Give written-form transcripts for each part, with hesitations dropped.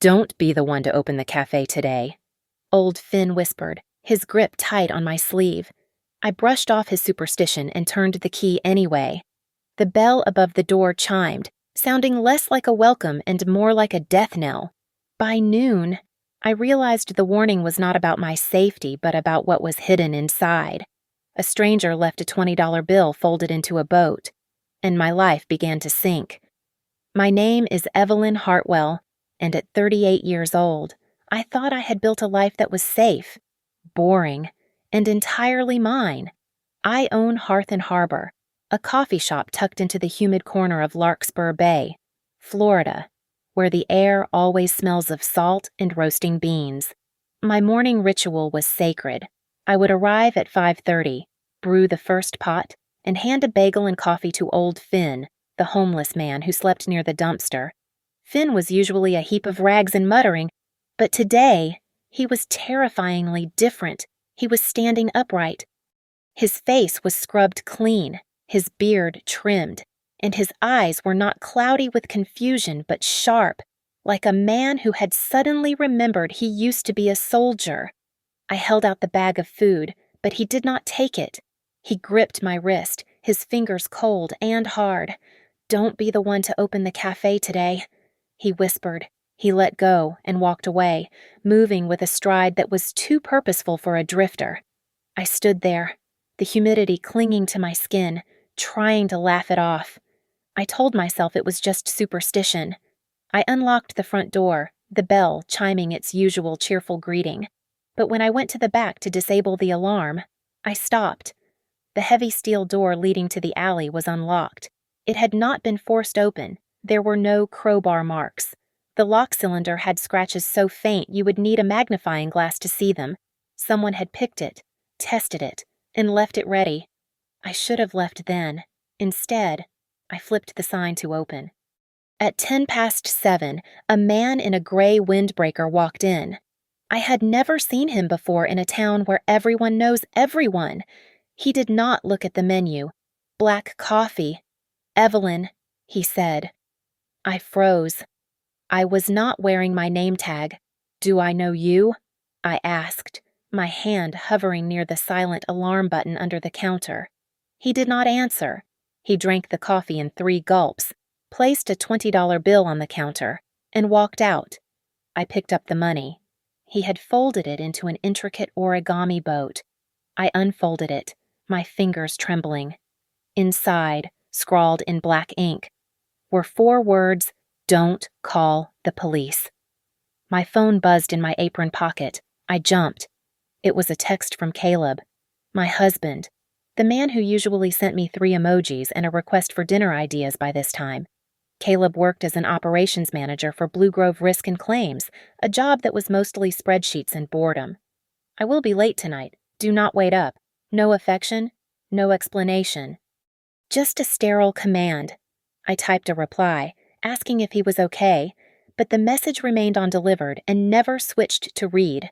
Don't be the one to open the cafe today, old Finn whispered, his grip tight on my sleeve. I brushed off his superstition and turned the key anyway. The bell above the door chimed, sounding less like a welcome and more like a death knell. By noon, I realized the warning was not about my safety but about what was hidden inside. A stranger left a $20 bill folded into a boat, and my life began to sink. My name is Evelyn Hartwell, and at 38 years old, I thought I had built a life that was safe, boring, and entirely mine. I own Hearth and Harbor, a coffee shop tucked into the humid corner of Larkspur Bay, Florida, where the air always smells of salt and roasting beans. My morning ritual was sacred. I would arrive at 5:30, brew the first pot, and hand a bagel and coffee to old Finn, the homeless man who slept near the dumpster. Finn was usually a heap of rags and muttering, but today he was terrifyingly different. He was standing upright. His face was scrubbed clean, his beard trimmed, and his eyes were not cloudy with confusion but sharp, like a man who had suddenly remembered he used to be a soldier. I held out the bag of food, but he did not take it. He gripped my wrist, his fingers cold and hard. "Don't be the one to open the cafe today," he whispered. He let go and walked away, moving with a stride that was too purposeful for a drifter. I stood there, the humidity clinging to my skin, trying to laugh it off. I told myself it was just superstition. I unlocked the front door, the bell chiming its usual cheerful greeting. But when I went to the back to disable the alarm, I stopped. The heavy steel door leading to the alley was unlocked. It had not been forced open. There were no crowbar marks. The lock cylinder had scratches so faint you would need a magnifying glass to see them. Someone had picked it, tested it, and left it ready. I should have left then. Instead, I flipped the sign to open. At 7:10, a man in a gray windbreaker walked in. I had never seen him before in a town where everyone knows everyone. He did not look at the menu. "Black coffee." "Evelyn," he said. I froze. I was not wearing my name tag. "Do I know you?" I asked, my hand hovering near the silent alarm button under the counter. He did not answer. He drank the coffee in 3 gulps, placed a $20 bill on the counter, and walked out. I picked up the money. He had folded it into an intricate origami boat. I unfolded it, my fingers trembling. Inside, scrawled in black ink, were 4 words, "Don't call the police." My phone buzzed in my apron pocket. I jumped. It was a text from Caleb, my husband, the man who usually sent me 3 emojis and a request for dinner ideas by this time. Caleb worked as an operations manager for Blue Grove Risk and Claims, a job that was mostly spreadsheets and boredom. "I will be late tonight. Do not wait up. No affection, no explanation." Just a sterile command. I typed a reply, asking if he was okay, but the message remained undelivered and never switched to read.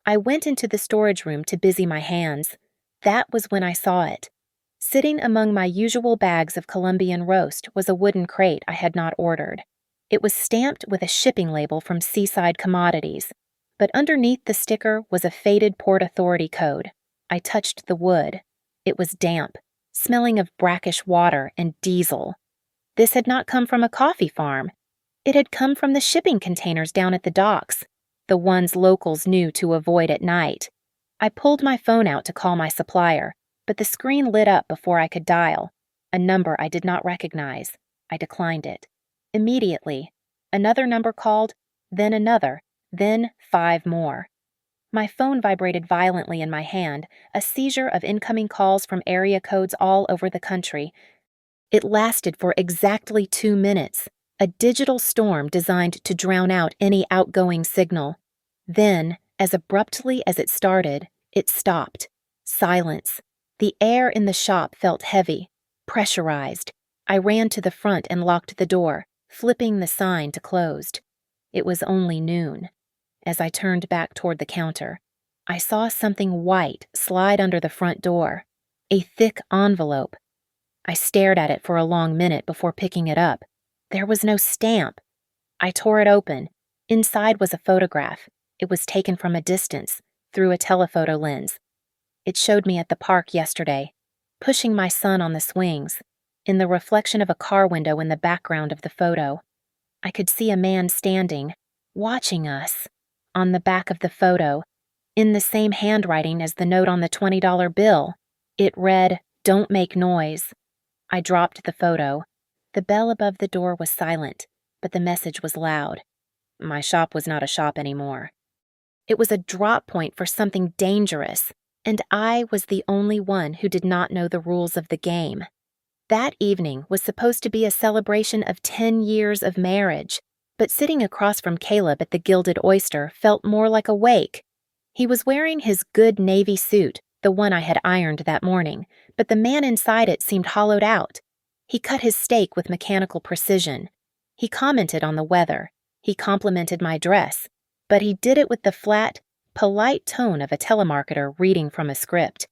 I went into the storage room to busy my hands. That was when I saw it. Sitting among my usual bags of Colombian roast was a wooden crate I had not ordered. It was stamped with a shipping label from Seaside Commodities, but underneath the sticker was a faded Port Authority code. I touched the wood. It was damp, smelling of brackish water and diesel. This had not come from a coffee farm. It had come from the shipping containers down at the docks, the ones locals knew to avoid at night. I pulled my phone out to call my supplier, but the screen lit up before I could dial. A number I did not recognize. I declined it. Immediately, another number called, then another, then 5 more. My phone vibrated violently in my hand, a seizure of incoming calls from area codes all over the country. It lasted for exactly 2 minutes, a digital storm designed to drown out any outgoing signal. Then, as abruptly as it started, it stopped. Silence. The air in the shop felt heavy, pressurized. I ran to the front and locked the door, flipping the sign to closed. It was only noon. As I turned back toward the counter, I saw something white slide under the front door. A thick envelope. I stared at it for a long minute before picking it up. There was no stamp. I tore it open, Inside was a photograph. It was taken from a distance, through a telephoto lens. It showed me at the park yesterday, pushing my son on the swings. In the reflection of a car window in the background of the photo, I could see a man standing, watching us. On the back of the photo, in the same handwriting as the note on the $20 bill, it read, "Don't make noise." I dropped the photo. The bell above the door was silent, but the message was loud. My shop was not a shop anymore. It was a drop point for something dangerous, and I was the only one who did not know the rules of the game. That evening was supposed to be a celebration of 10 years of marriage, but sitting across from Caleb at the Gilded Oyster felt more like a wake. He was wearing his good navy suit, the one I had ironed that morning, but the man inside it seemed hollowed out. He cut his steak with mechanical precision. He commented on the weather. He complimented my dress, but he did it with the flat, polite tone of a telemarketer reading from a script.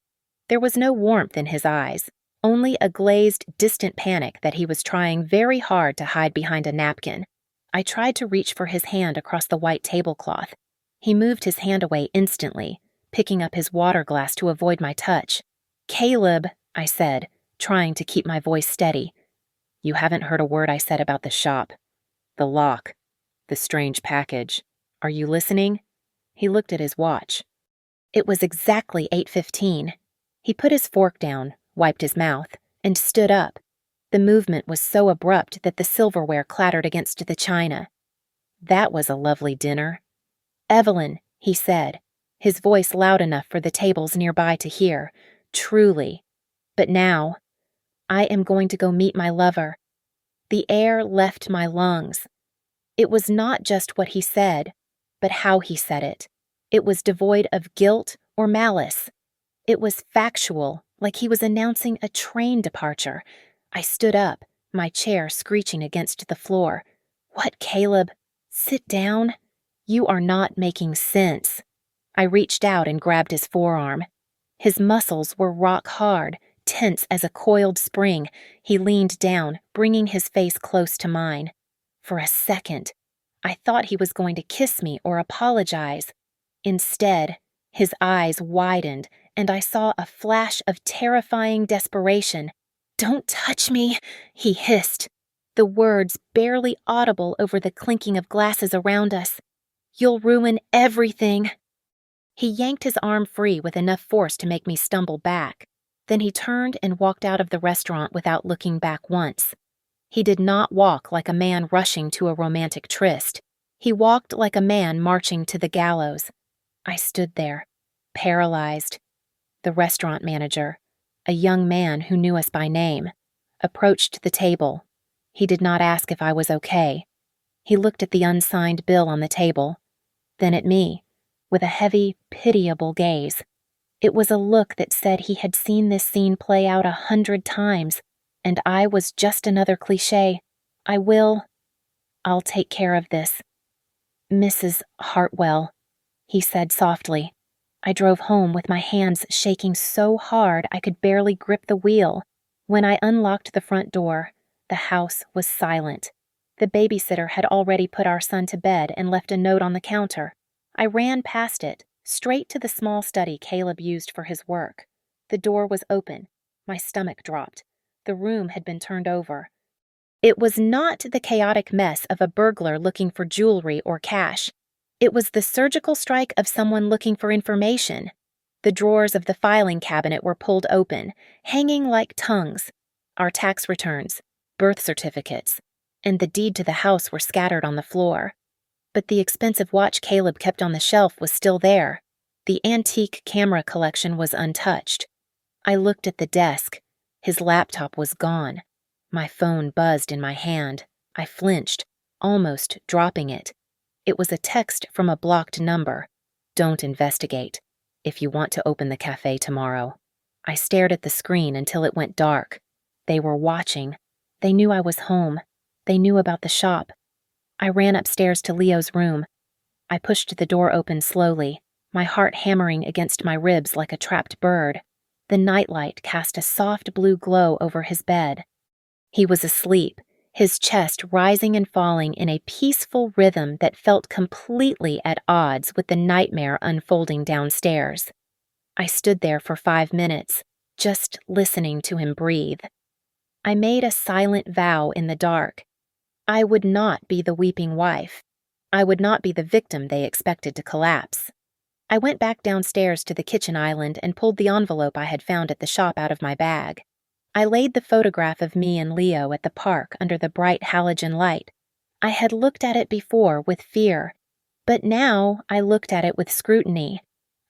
There was no warmth in his eyes, only a glazed, distant panic that he was trying very hard to hide behind a napkin. I tried to reach for his hand across the white tablecloth. He moved his hand away instantly, picking up his water glass to avoid my touch. "Caleb," I said, trying to keep my voice steady. "You haven't heard a word I said about the shop. The lock. The strange package. Are you listening?" He looked at his watch. It was exactly 8:15. He put his fork down, wiped his mouth, and stood up. The movement was so abrupt that the silverware clattered against the china. "That was a lovely dinner." "Evelyn," he said, his voice loud enough for the tables nearby to hear, "truly. But now, I am going to go meet my lover." The air left my lungs. It was not just what he said, but how he said it. It was devoid of guilt or malice. It was factual, like he was announcing a train departure. I stood up, my chair screeching against the floor. "What, Caleb? Sit down. You are not making sense." I reached out and grabbed his forearm. His muscles were rock hard, tense as a coiled spring. He leaned down, bringing his face close to mine. For a second, I thought he was going to kiss me or apologize. Instead, his eyes widened, and I saw a flash of terrifying desperation. "Don't touch me," he hissed, the words barely audible over the clinking of glasses around us. "You'll ruin everything." He yanked his arm free with enough force to make me stumble back. Then he turned and walked out of the restaurant without looking back once. He did not walk like a man rushing to a romantic tryst. He walked like a man marching to the gallows. I stood there, paralyzed. The restaurant manager, a young man who knew us by name, approached the table. He did not ask if I was okay. He looked at the unsigned bill on the table, then at me, with a heavy, pitiable gaze. It was a look that said he had seen this scene play out 100 times, and I was just another cliché. I'll take care of this. "Mrs. Hartwell," he said softly. I drove home with my hands shaking so hard I could barely grip the wheel. When I unlocked the front door, the house was silent. The babysitter had already put our son to bed and left a note on the counter. I ran past it, straight to the small study Caleb used for his work. The door was open. My stomach dropped. The room had been turned over. It was not the chaotic mess of a burglar looking for jewelry or cash. It was the surgical strike of someone looking for information. The drawers of the filing cabinet were pulled open, hanging like tongues. Our tax returns, birth certificates, and the deed to the house were scattered on the floor. But the expensive watch Caleb kept on the shelf was still there. The antique camera collection was untouched. I looked at the desk. His laptop was gone. My phone buzzed in my hand. I flinched, almost dropping it. It was a text from a blocked number. "Don't investigate. If you want to open the cafe tomorrow." I stared at the screen until it went dark. They were watching. They knew I was home. They knew about the shop. I ran upstairs to Leo's room. I pushed the door open slowly, my heart hammering against my ribs like a trapped bird. The nightlight cast a soft blue glow over his bed. He was asleep, his chest rising and falling in a peaceful rhythm that felt completely at odds with the nightmare unfolding downstairs. I stood there for 5 minutes, just listening to him breathe. I made a silent vow in the dark. I would not be the weeping wife. I would not be the victim they expected to collapse. I went back downstairs to the kitchen island and pulled the envelope I had found at the shop out of my bag. I laid the photograph of me and Leo at the park under the bright halogen light. I had looked at it before with fear, but now I looked at it with scrutiny.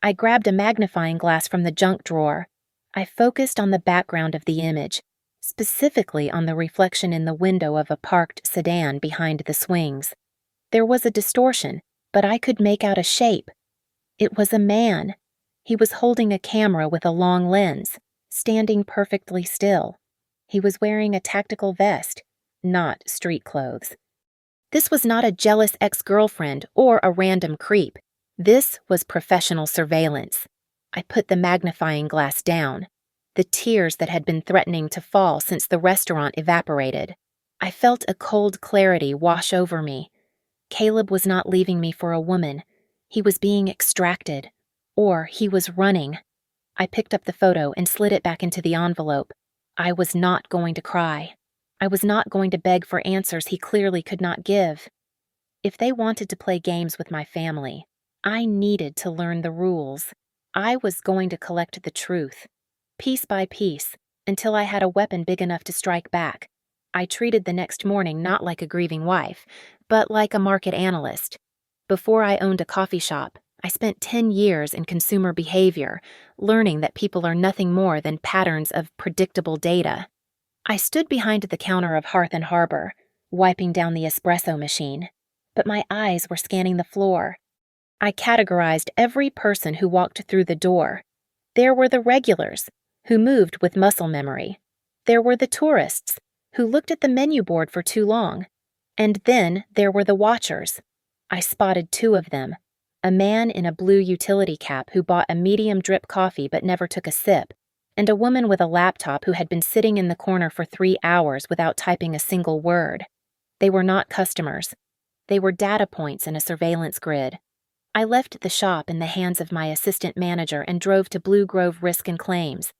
I grabbed a magnifying glass from the junk drawer. I focused on the background of the image, specifically on the reflection in the window of a parked sedan behind the swings. There was a distortion, but I could make out a shape. It was a man. He was holding a camera with a long lens, standing perfectly still. He was wearing a tactical vest, not street clothes. This was not a jealous ex-girlfriend or a random creep. This was professional surveillance. I put the magnifying glass down. The tears that had been threatening to fall since the restaurant evaporated. I felt a cold clarity wash over me. Caleb was not leaving me for a woman. He was being extracted. Or he was running. I picked up the photo and slid it back into the envelope. I was not going to cry. I was not going to beg for answers he clearly could not give. If they wanted to play games with my family, I needed to learn the rules. I was going to collect the truth, piece by piece, until I had a weapon big enough to strike back. I treated the next morning not like a grieving wife, but like a market analyst. Before I owned a coffee shop, I spent 10 years in consumer behavior, learning that people are nothing more than patterns of predictable data. I stood behind the counter of Hearth and Harbor, wiping down the espresso machine, but my eyes were scanning the floor. I categorized every person who walked through the door. There were the regulars, who moved with muscle memory. There were the tourists, who looked at the menu board for too long. And then there were the watchers. I spotted 2 of them, a man in a blue utility cap who bought a medium drip coffee but never took a sip, and a woman with a laptop who had been sitting in the corner for 3 hours without typing a single word. They were not customers. They were data points in a surveillance grid. I left the shop in the hands of my assistant manager and drove to Blue Grove Risk and Claims.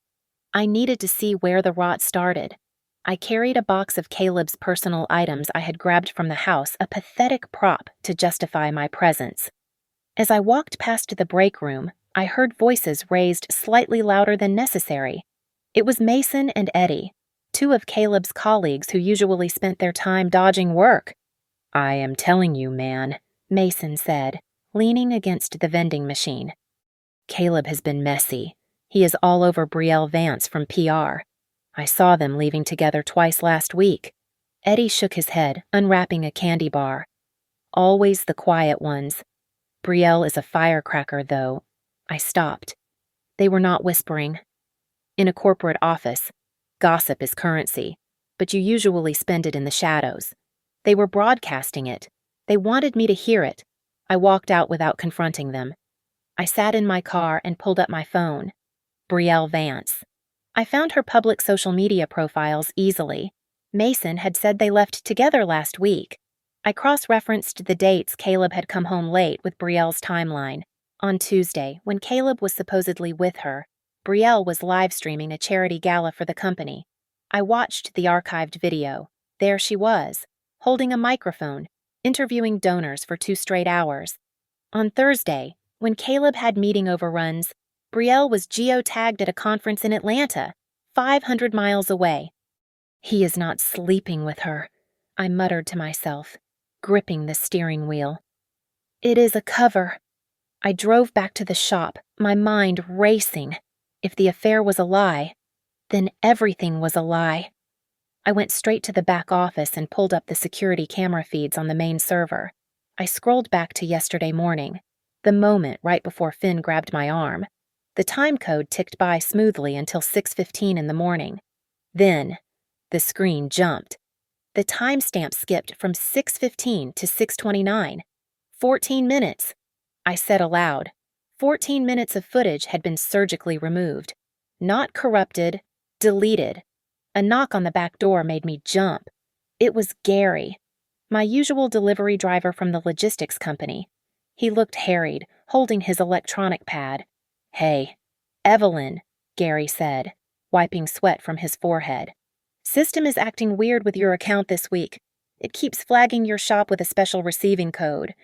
I needed to see where the rot started. I carried a box of Caleb's personal items I had grabbed from the house, a pathetic prop to justify my presence. As I walked past the break room, I heard voices raised slightly louder than necessary. It was Mason and Eddie, 2 of Caleb's colleagues who usually spent their time dodging work. "I am telling you, man," Mason said, leaning against the vending machine. "Caleb has been messy. He is all over Brielle Vance from PR. I saw them leaving together twice last week." Eddie shook his head, unwrapping a candy bar. "Always the quiet ones. Brielle is a firecracker, though." I stopped. They were not whispering. In a corporate office, gossip is currency, but you usually spend it in the shadows. They were broadcasting it. They wanted me to hear it. I walked out without confronting them. I sat in my car and pulled up my phone. Brielle Vance. I found her public social media profiles easily. Mason had said they left together last week. I cross-referenced the dates Caleb had come home late with Brielle's timeline. On Tuesday, when Caleb was supposedly with her, Brielle was live-streaming a charity gala for the company. I watched the archived video. There she was, holding a microphone, interviewing donors for 2 straight hours. On Thursday, when Caleb had meeting overruns, Brielle was geotagged at a conference in Atlanta, 500 miles away. "He is not sleeping with her," I muttered to myself, gripping the steering wheel. "It is a cover." I drove back to the shop, my mind racing. If the affair was a lie, then everything was a lie. I went straight to the back office and pulled up the security camera feeds on the main server. I scrolled back to yesterday morning, the moment right before Finn grabbed my arm. The time code ticked by smoothly until 6:15 in the morning. Then, the screen jumped. The timestamp skipped from 6:15 to 6:29. 14 minutes. I said aloud. 14 minutes of footage had been surgically removed. Not corrupted, deleted. A knock on the back door made me jump. It was Gary, my usual delivery driver from the logistics company. He looked harried, holding his electronic pad. "Hey, Evelyn," Gary said, wiping sweat from his forehead. "System is acting weird with your account this week. It keeps flagging your shop with a special receiving code.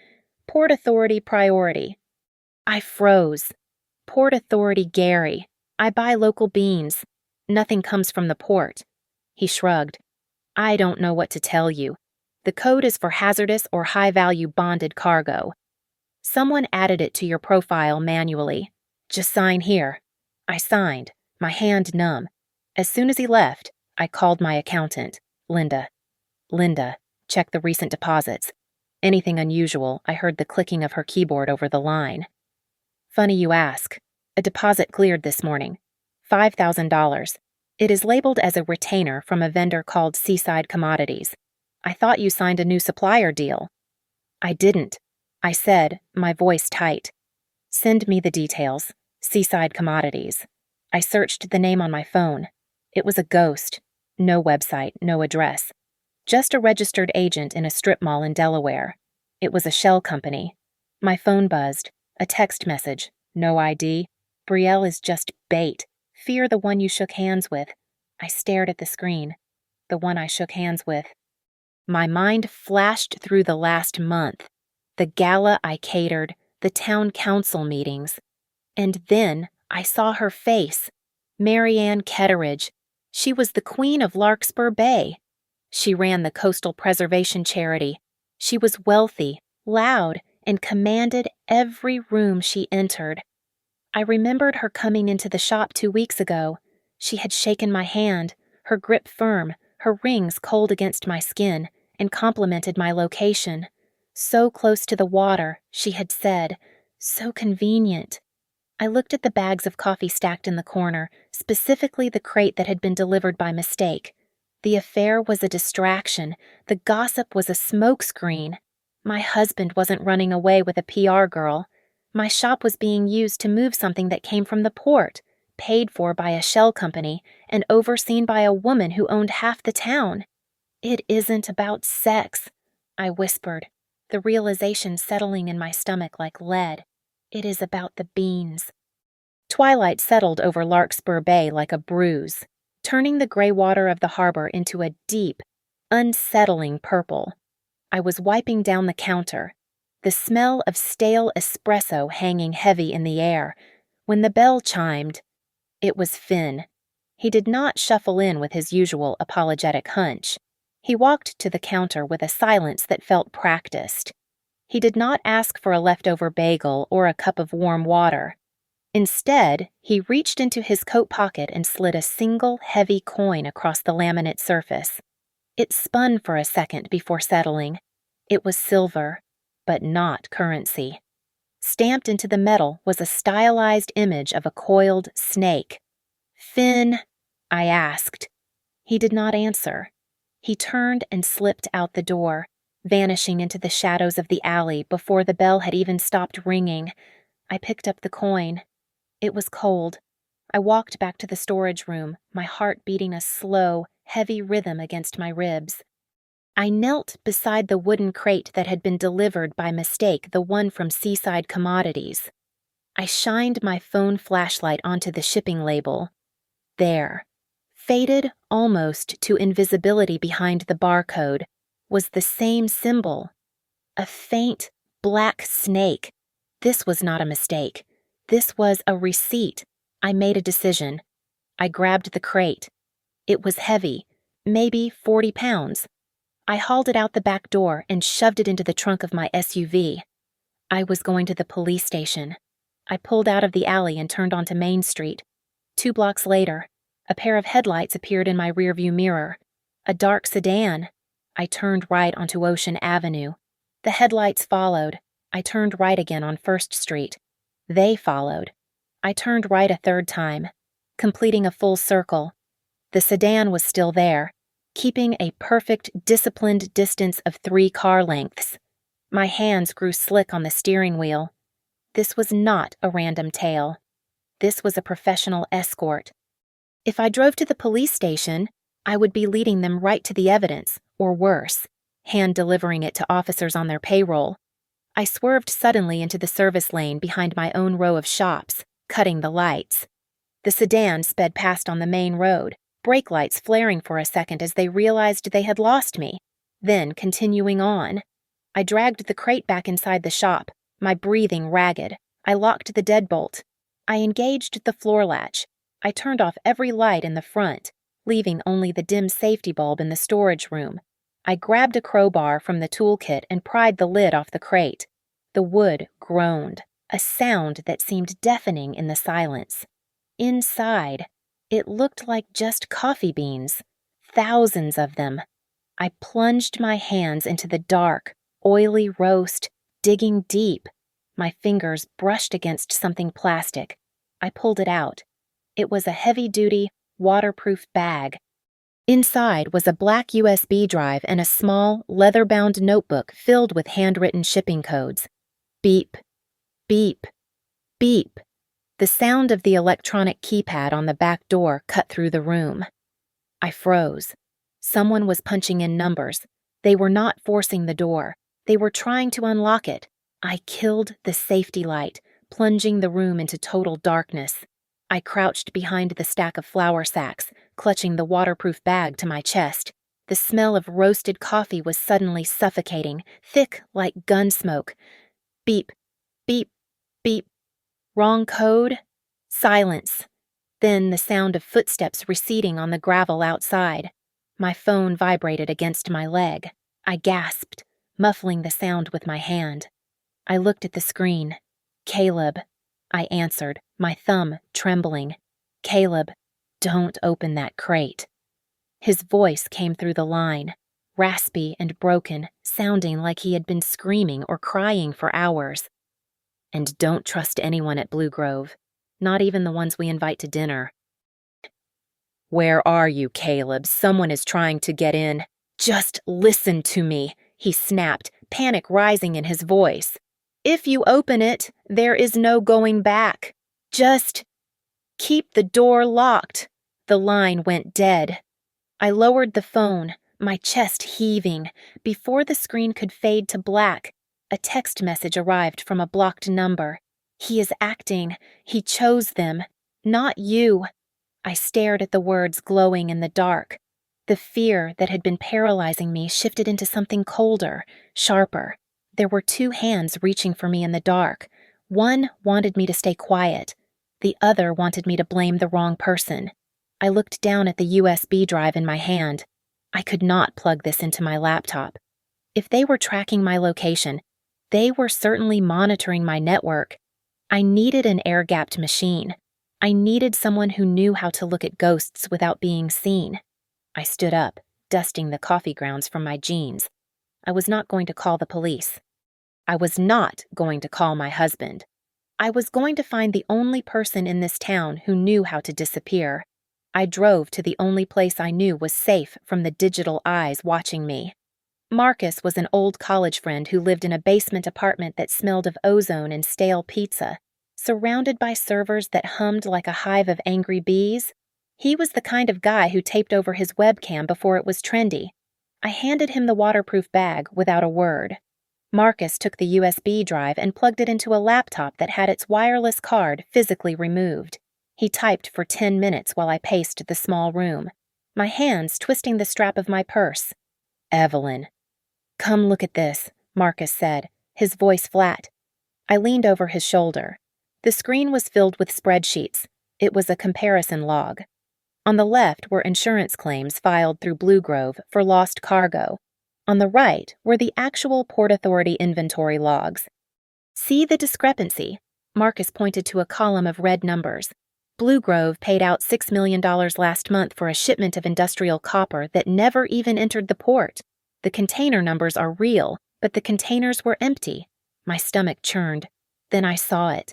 Port Authority priority." I froze. Port Authority Gary. I buy local beans. Nothing comes from the port. He shrugged. "I don't know what to tell you. The code is for hazardous or high-value bonded cargo. Someone added it to your profile manually. Just sign here." I signed, my hand numb. As soon as he left, I called my accountant, Linda. "Linda, check the recent deposits." Anything unusual, I heard the clicking of her keyboard over the line. "Funny you ask. A deposit cleared this morning. $5,000. It is labeled as a retainer from a vendor called Seaside Commodities. I thought you signed a new supplier deal." "I didn't," I said, my voice tight. "Send me the details. Seaside Commodities." I searched the name on my phone. It was a ghost. No website, no address. Just a registered agent in a strip mall in Delaware. It was a shell company. My phone buzzed. A text message. No ID. "Brielle is just bait. Fear the one you shook hands with." I stared at the screen. The one I shook hands with. My mind flashed through the last month. The gala I catered, the town council meetings. And then I saw her face. Marianne Ketteridge. She was the queen of Larkspur Bay. She ran the Coastal Preservation Charity. She was wealthy, loud, and commanded every room she entered. I remembered her coming into the shop 2 weeks ago. She had shaken my hand, her grip firm, her rings cold against my skin, and complimented my location. So close to the water, she had said. So convenient. I looked at the bags of coffee stacked in the corner, specifically the crate that had been delivered by mistake. The affair was a distraction. The gossip was a smokescreen. My husband wasn't running away with a PR girl. My shop was being used to move something that came from the port, paid for by a shell company, and overseen by a woman who owned half the town. "It isn't about sex," I whispered, the realization settling in my stomach like lead. "It is about the beans." Twilight settled over Larkspur Bay like a bruise, turning the gray water of the harbor into a deep, unsettling purple. I was wiping down the counter, the smell of stale espresso hanging heavy in the air, when the bell chimed. It was Finn. He did not shuffle in with his usual apologetic hunch. He walked to the counter with a silence that felt practiced. He did not ask for a leftover bagel or a cup of warm water. Instead, he reached into his coat pocket and slid a single heavy coin across the laminate surface. It spun for a second before settling. It was silver, but not currency. Stamped into the metal was a stylized image of a coiled snake. "Finn?" I asked. He did not answer. He turned and slipped out the door, vanishing into the shadows of the alley before the bell had even stopped ringing. I picked up the coin. It was cold. I walked back to the storage room, my heart beating a slow, heavy rhythm against my ribs. I knelt beside the wooden crate that had been delivered by mistake, the one from Seaside Commodities. I shined my phone flashlight onto the shipping label. There, faded almost to invisibility behind the barcode, was the same symbol. A faint, black snake. This was not a mistake. This was a receipt. I made a decision. I grabbed the crate. It was heavy, maybe 40 pounds. I hauled it out the back door and shoved it into the trunk of my SUV. I was going to the police station. I pulled out of the alley and turned onto Main Street. 2 blocks later, a pair of headlights appeared in my rearview mirror. A dark sedan. I turned right onto Ocean Avenue. The headlights followed. I turned right again on First Street. They followed. I turned right a 3rd time, completing a full circle. The sedan was still there, keeping a perfect, disciplined distance of 3 car lengths. My hands grew slick on the steering wheel. This was not a random tale. This was a professional escort. If I drove to the police station, I would be leading them right to the evidence, or worse, hand-delivering it to officers on their payroll. I swerved suddenly into the service lane behind my own row of shops, cutting the lights. The sedan sped past on the main road, brake lights flaring for a second as they realized they had lost me, then continuing on. I dragged the crate back inside the shop, my breathing ragged. I locked the deadbolt. I engaged the floor latch. I turned off every light in the front, leaving only the dim safety bulb in the storage room. I grabbed a crowbar from the toolkit and pried the lid off the crate. The wood groaned, a sound that seemed deafening in the silence. Inside, it looked like just coffee beans, thousands of them. I plunged my hands into the dark, oily roast, digging deep. My fingers brushed against something plastic. I pulled it out. It was a heavy-duty, waterproof bag. Inside was a black USB drive and a small, leather-bound notebook filled with handwritten shipping codes. Beep, beep, beep. The sound of the electronic keypad on the back door cut through the room. I froze. Someone was punching in numbers. They were not forcing the door. They were trying to unlock it. I killed the safety light, plunging the room into total darkness. I crouched behind the stack of flour sacks, clutching the waterproof bag to my chest. The smell of roasted coffee was suddenly suffocating, thick like gun smoke. Beep, beep, beep. Wrong code? Silence. Then the sound of footsteps receding on the gravel outside. My phone vibrated against my leg. I gasped, muffling the sound with my hand. I looked at the screen. Caleb. I answered, my thumb trembling. Caleb, don't open that crate. His voice came through the line, raspy and broken, sounding like he had been screaming or crying for hours. And don't trust anyone at Blue Grove, not even the ones we invite to dinner. Where are you, Caleb? Someone is trying to get in. Just listen to me, he snapped, panic rising in his voice. If you open it, there is no going back. Just keep the door locked. The line went dead. I lowered the phone, my chest heaving. Before the screen could fade to black, a text message arrived from a blocked number. He is acting. He chose them. Not you. I stared at the words glowing in the dark. The fear that had been paralyzing me shifted into something colder, sharper. There were two hands reaching for me in the dark. One wanted me to stay quiet. The other wanted me to blame the wrong person. I looked down at the USB drive in my hand. I could not plug this into my laptop. If they were tracking my location, they were certainly monitoring my network. I needed an air-gapped machine. I needed someone who knew how to look at ghosts without being seen. I stood up, dusting the coffee grounds from my jeans. I was not going to call the police. I was not going to call my husband. I was going to find the only person in this town who knew how to disappear. I drove to the only place I knew was safe from the digital eyes watching me. Marcus was an old college friend who lived in a basement apartment that smelled of ozone and stale pizza, surrounded by servers that hummed like a hive of angry bees. He was the kind of guy who taped over his webcam before it was trendy. I handed him the waterproof bag without a word. Marcus took the USB drive and plugged it into a laptop that had its wireless card physically removed. He typed for 10 minutes while I paced the small room, my hands twisting the strap of my purse. Evelyn. Come look at this, Marcus said, his voice flat. I leaned over his shoulder. The screen was filled with spreadsheets. It was a comparison log. On the left were insurance claims filed through Blue Grove for lost cargo. On the right were the actual Port Authority inventory logs. See the discrepancy? Marcus pointed to a column of red numbers. Blue Grove paid out $6 million last month for a shipment of industrial copper that never even entered the port. The container numbers are real, but the containers were empty. My stomach churned. Then I saw it.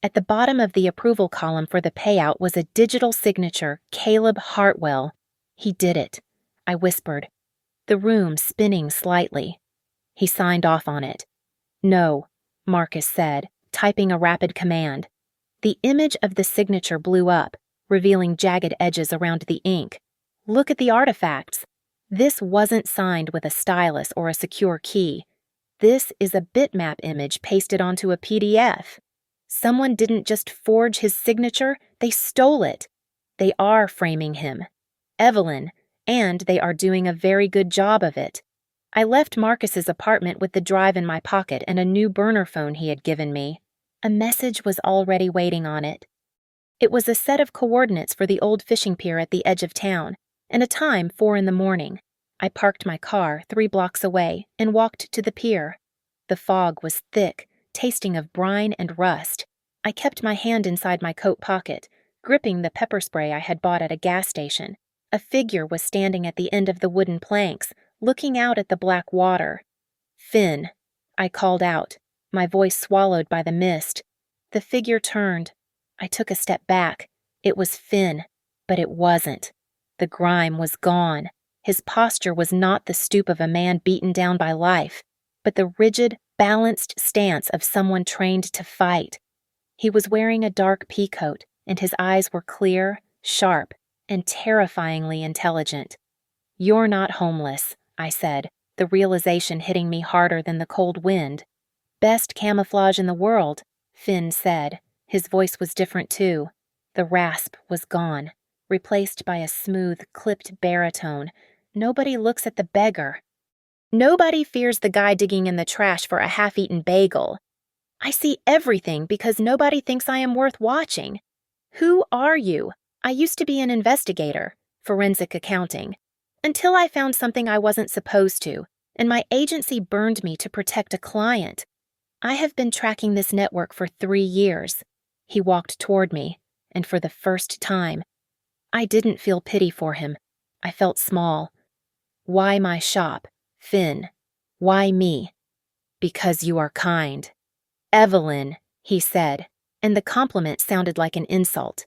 At the bottom of the approval column for the payout was a digital signature, Caleb Hartwell. He did it, I whispered, the room spinning slightly. He signed off on it. No, Marcus said, typing a rapid command. The image of the signature blew up, revealing jagged edges around the ink. Look at the artifacts. This wasn't signed with a stylus or a secure key. This is a bitmap image pasted onto a PDF. Someone didn't just forge his signature, they stole it. They are framing him. Evelyn, and they are doing a very good job of it. I left Marcus's apartment with the drive in my pocket and a new burner phone he had given me. A message was already waiting on it. It was a set of coordinates for the old fishing pier at the edge of town, and a time 4 a.m. I parked my car 3 blocks away and walked to the pier. The fog was thick, tasting of brine and rust. I kept my hand inside my coat pocket, gripping the pepper spray I had bought at a gas station. A figure was standing at the end of the wooden planks, looking out at the black water. "Finn," I called out, my voice swallowed by the mist. The figure turned. I took a step back. It was Finn, but it wasn't. The grime was gone. His posture was not the stoop of a man beaten down by life, but the rigid, balanced stance of someone trained to fight. He was wearing a dark peacoat, and his eyes were clear, sharp, and terrifyingly intelligent. "You're not homeless," I said, the realization hitting me harder than the cold wind. "Best camouflage in the world," Finn said. His voice was different too. The rasp was gone, replaced by a smooth, clipped baritone. "Nobody looks at the beggar. Nobody fears the guy digging in the trash for a half-eaten bagel. I see everything because nobody thinks I am worth watching. Who are you? I used to be an investigator, forensic accounting, until I found something I wasn't supposed to, and my agency burned me to protect a client. I have been tracking this network for 3 years. He walked toward me, and for the first time, I didn't feel pity for him. I felt small. "Why my shop, Finn? Why me?" "Because you are kind." "Evelyn," he said, and the compliment sounded like an insult.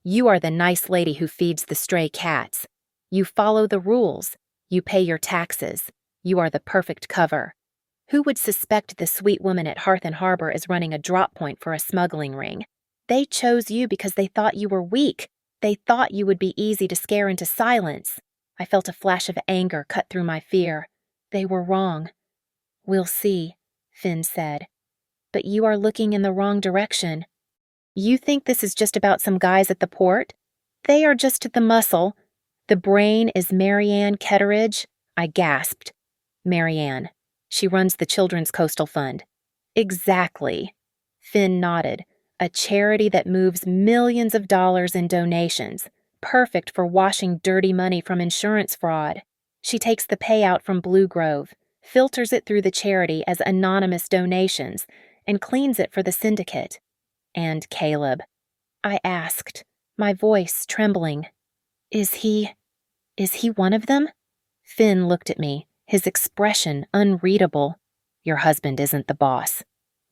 "You are the nice lady who feeds the stray cats. You follow the rules. You pay your taxes. You are the perfect cover. Who would suspect the sweet woman at Hearth and Harbor is running a drop point for a smuggling ring? They chose you because they thought you were weak. They thought you would be easy to scare into silence." I felt a flash of anger cut through my fear. They were wrong. "We'll see," Finn said. "But you are looking in the wrong direction. You think this is just about some guys at the port? They are just the muscle. The brain is Marianne Ketteridge." I gasped. "Marianne. She runs the Children's Coastal Fund." "Exactly." Finn nodded. "A charity that moves millions of dollars in donations. Perfect for washing dirty money from insurance fraud. She takes the payout from Blue Grove, filters it through the charity as anonymous donations, and cleans it for the syndicate." "And Caleb?" I asked, my voice trembling. Is he one of them?" Finn looked at me, his expression unreadable. "Your husband isn't the boss,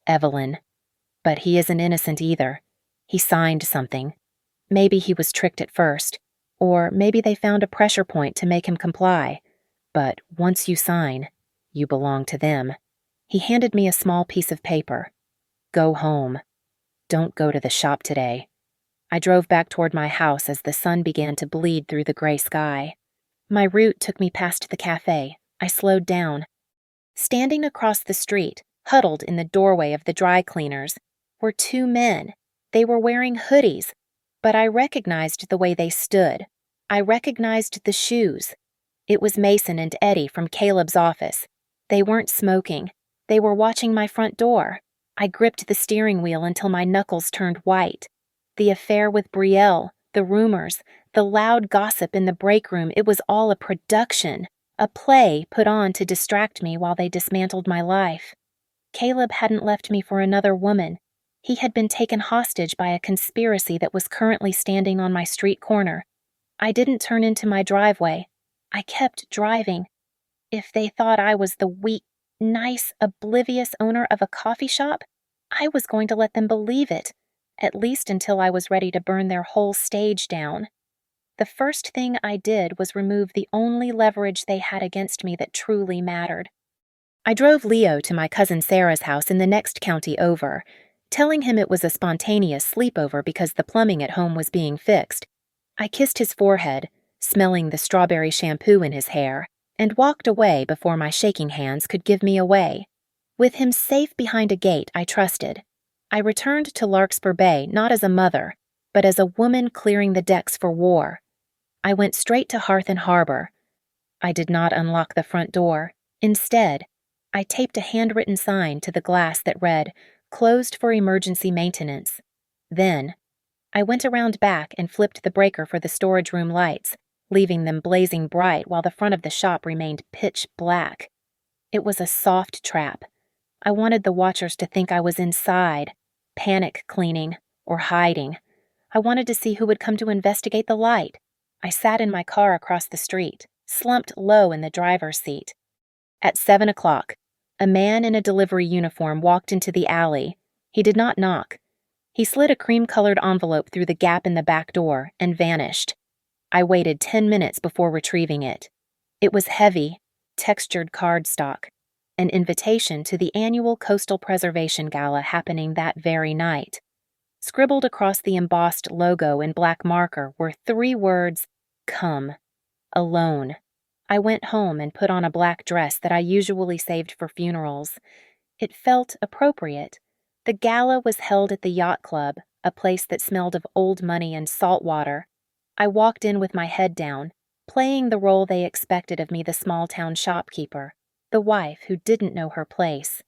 Evelyn. But he isn't innocent either. He signed something. Maybe he was tricked at first, or maybe they found a pressure point to make him comply. But once you sign, you belong to them." He handed me a small piece of paper. "Go home. Don't go to the shop today." I drove back toward my house as the sun began to bleed through the gray sky. My route took me past the cafe. I slowed down. Standing across the street, huddled in the doorway of the dry cleaners, were 2 men. They were wearing hoodies, but I recognized the way they stood. I recognized the shoes. It was Mason and Eddie from Caleb's office. They weren't smoking. They were watching my front door. I gripped the steering wheel until my knuckles turned white. The affair with Brielle, the rumors, the loud gossip in the break room, it was all a production, a play put on to distract me while they dismantled my life. Caleb hadn't left me for another woman. He had been taken hostage by a conspiracy that was currently standing on my street corner. I didn't turn into my driveway. I kept driving. If they thought I was the weak, nice, oblivious owner of a coffee shop, I was going to let them believe it, at least until I was ready to burn their whole stage down. The first thing I did was remove the only leverage they had against me that truly mattered. I drove Leo to my cousin Sarah's house in the next county over, telling him it was a spontaneous sleepover because the plumbing at home was being fixed. I kissed his forehead, smelling the strawberry shampoo in his hair, and walked away before my shaking hands could give me away. With him safe behind a gate I trusted, I returned to Larkspur Bay not as a mother, but as a woman clearing the decks for war. I went straight to Hearth and Harbor. I did not unlock the front door. Instead, I taped a handwritten sign to the glass that read, "Closed for emergency maintenance." Then, I went around back and flipped the breaker for the storage room lights, leaving them blazing bright while the front of the shop remained pitch black. It was a soft trap. I wanted the watchers to think I was inside, panic cleaning, or hiding. I wanted to see who would come to investigate the light. I sat in my car across the street, slumped low in the driver's seat. At 7 o'clock, a man in a delivery uniform walked into the alley. He did not knock. He slid a cream-colored envelope through the gap in the back door and vanished. I waited 10 minutes before retrieving it. It was heavy, textured cardstock, an invitation to the annual Coastal Preservation Gala happening that very night. Scribbled across the embossed logo in black marker were 3 words, "Come." Alone. I went home and put on a black dress that I usually saved for funerals. It felt appropriate. The gala was held at the Yacht Club, a place that smelled of old money and salt water. I walked in with my head down, playing the role they expected of me, the small-town shopkeeper, the wife who didn't know her place.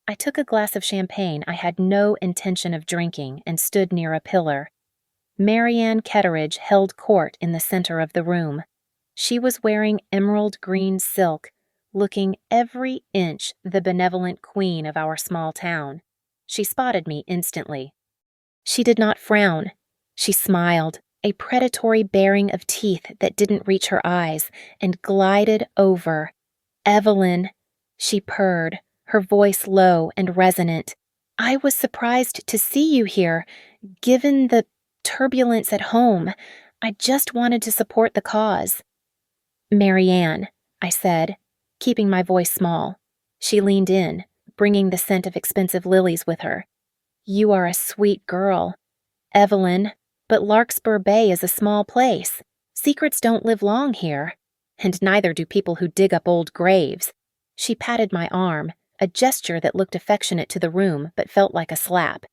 I took a glass of champagne I had no intention of drinking and stood near a pillar. Marianne Ketteridge held court in the center of the room. She was wearing emerald green silk, looking every inch the benevolent queen of our small town. She spotted me instantly. She did not frown. She smiled, a predatory baring of teeth that didn't reach her eyes, and glided over. "Evelyn," she purred, her voice low and resonant. "I was surprised to see you here, given the turbulence at home. I just wanted to support the cause." "Marianne," I said, keeping my voice small. She leaned in, bringing the scent of expensive lilies with her. "You are a sweet girl, Evelyn, but Larkspur Bay is a small place. Secrets don't live long here, and neither do people who dig up old graves." She patted my arm, a gesture that looked affectionate to the room but felt like a slap,